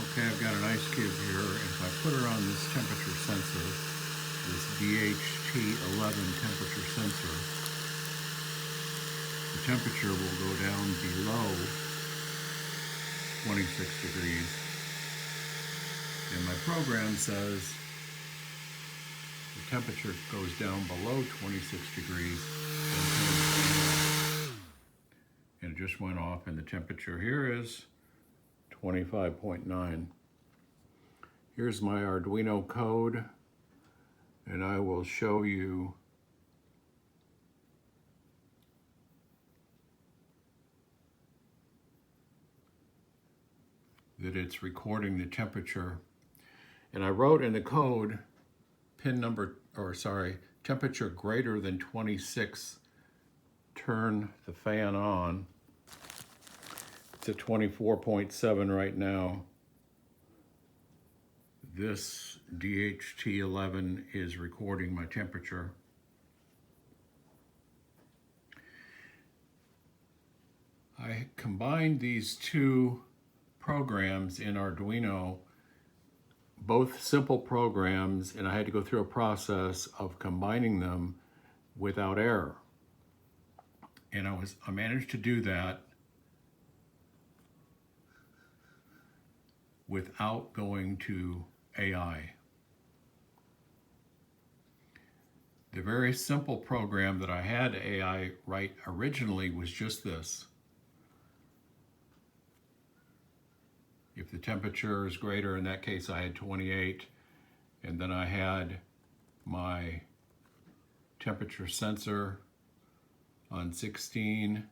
Okay, I've got an ice cube here, and if I put it on this temperature sensor, this DHT11 temperature sensor, the temperature will go down below 26 degrees. And my program says the temperature goes down below 26 degrees. And it just went off, and the temperature here is 25.9. Here's my Arduino code, and I will show you that it's recording the temperature. And I wrote in the code temperature greater than 26, turn the fan on. It's at 24.7 right now. This DHT11 is recording my temperature. I combined these two programs in Arduino, both simple programs, and I had to go through a process of combining them without error. And I managed to do that without going to AI. The very simple program that I had AI write originally was just this. If the temperature is greater, in that case I had 28, and then I had my temperature sensor on 16.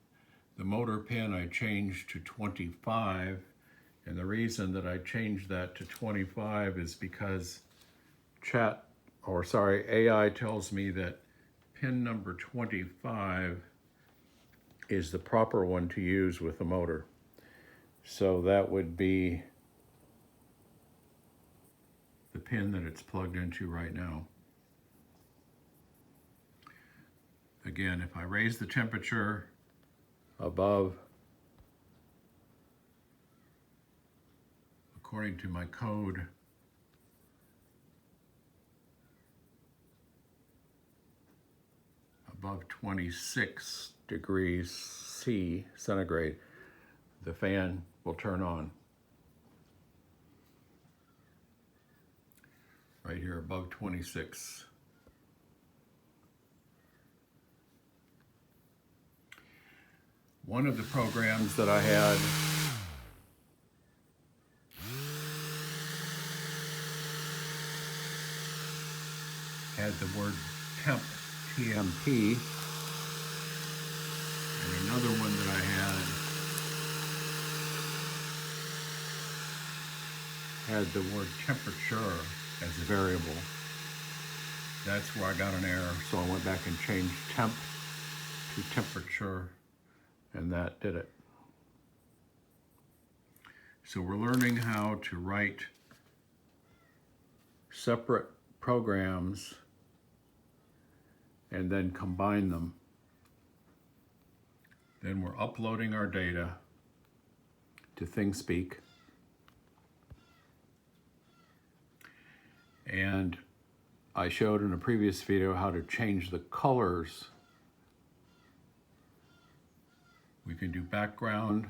The motor pin I changed to 25, and the reason that I changed that to 25 is because AI tells me that pin number 25 is the proper one to use with the motor. So that would be the pin that it's plugged into right now. Again, if I raise the temperature above, according to my code, above 26 degrees centigrade, the fan will turn on. Right here above 26. One of the programs that I had the word temp, TMP, and another one that I had the word temperature as a variable. That's where I got an error, so I went back and changed temp to temperature, and that did it. So we're learning how to write separate programs and then combine them. Then we're uploading our data to ThingSpeak. And I showed in a previous video how to change the colors. We can do background,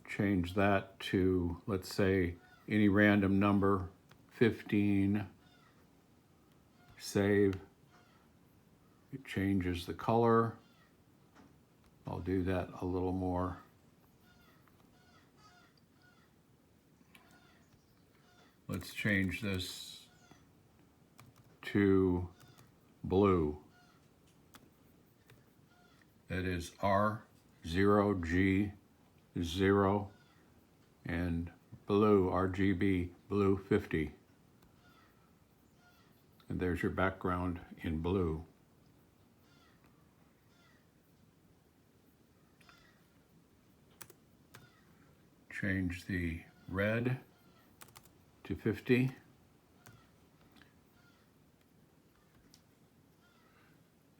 change that to, let's say, any random number, 15, save. It changes the color. I'll do that a little more. Let's change this to blue. That is R0G0 and blue, RGB, blue 50. And there's your background in blue. Change the red to 50.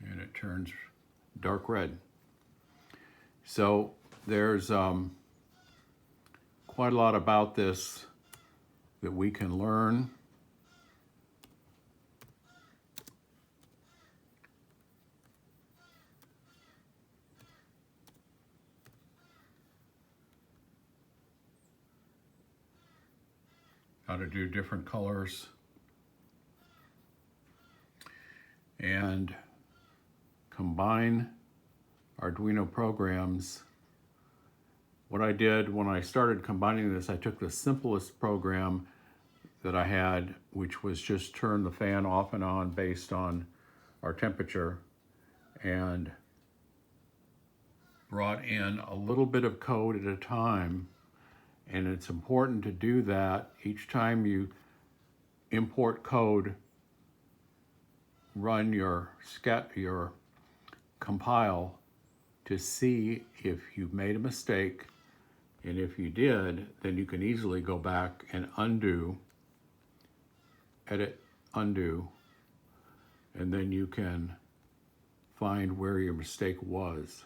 And it turns dark red. So there's quite a lot about this that we can learn how to do different colors and combine Arduino programs. What I did when I started combining this, I took the simplest program that I had, which was just turn the fan off and on based on our temperature, and brought in a little bit of code at a time. And it's important to do that each time you import code. Run your compile to see if you've made a mistake, and if you did, then you can easily go back and undo, edit, undo, and then you can find where your mistake was.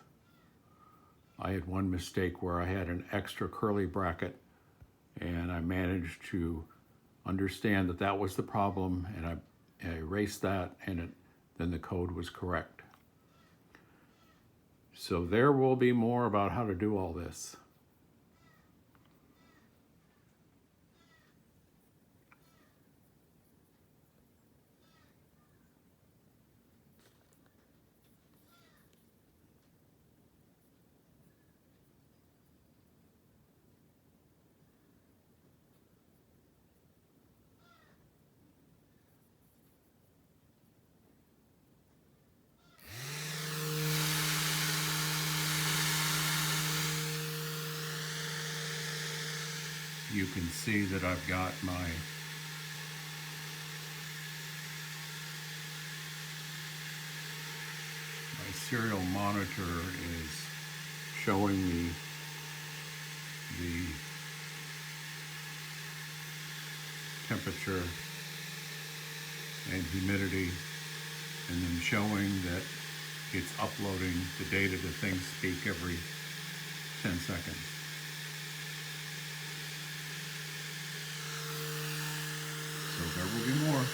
I had one mistake where I had an extra curly bracket, and I managed to understand that that was the problem, and I erased that, and then the code was correct. So there will be more about how to do all this. You can see that I've got my serial monitor is showing me the temperature and humidity, and then showing that it's uploading the data to ThingSpeak every 10 seconds. So there will be more.